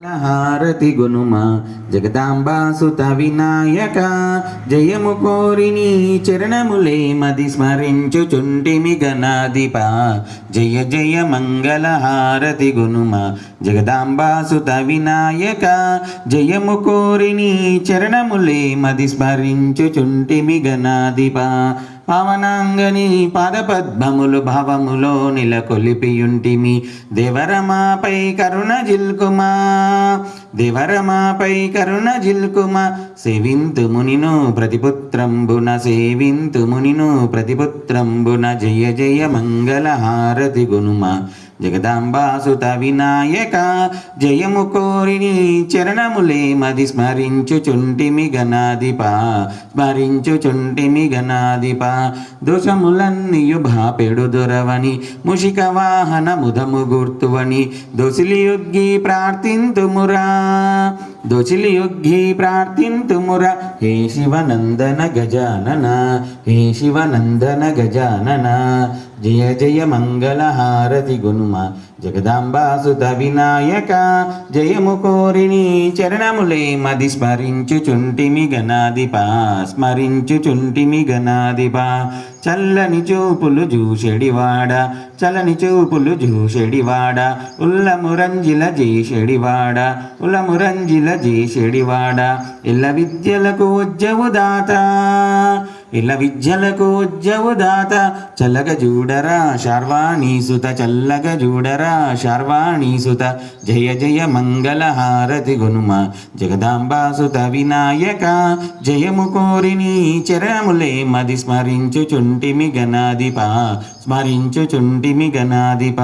హారతి గునుమా జగదాంబాసుత వినాయక జయము కోరిని చరణములే మది స్మరించుచుంటిమి గణాధిప జయ జయ మంగళ హారతి గునుమా జగదాంబాసుత వినాయక జయము కోరిని చరణములే మది స్మరించుచుంటిమి గణాధిప పవనాంగని పాదపద్మములు భావములో నెలకొలిపియుంటిమి దేవరమాపై కరుణ జిల్కుమా దేవరమాపై కరుణ జిల్కుమా సేవింతు మునిను ప్రతిపుత్రంబున సేవింతు మునిను ప్రతిపుత్రంబున జయ జయ మంగళ హారతి గునుమా జగదాంబాసుత వినాయక జయము కోరిని చరణములే మది స్మరించుచుంటిమి గణాధిప స్మరించుచుంటిమి గణాధిప దోషములన్నీయు భాపెడు దొరవని ముషిక వాహన ముదము గుర్తువని దొసిలియొగ్గి ప్రార్థింతుమురా దొసిలియొగ్గి ప్రార్థింతుమురా హే శివనందన గజానన హే శివనందన గజానన జయ జయ మంగళ హారతి గునుమా జగదాంబాసుత వినాయక జయము కోరిని చరణములే మది స్మరించుచుంటిమి గణాధిప స్మరించుచుంటిమి గణాధిప చల్లని చూపులు జూషెడివాడ చలని చూపులు జూషెడివాడ ఉల్లమురంజిల జేషెడివాడ ఉల్లమురంజిల జేషెడివాడ ఇల్ల విద్యలకు ఉజ్జవు దాత ఇల్ల విద్యలకు ఉజ్జవు దాత చల్లగ జూడరా శార్వాణీసుత చల్లగ జూడరా శార్వాణీసుత జయ జయ మంగళ హారతి గునుమా జగదాంబాసుత వినాయక జయము కోరిని చరణములే మది స్మరించుచుంటిమి గణాధిప స్మరించుచుంటిమి గణాధిప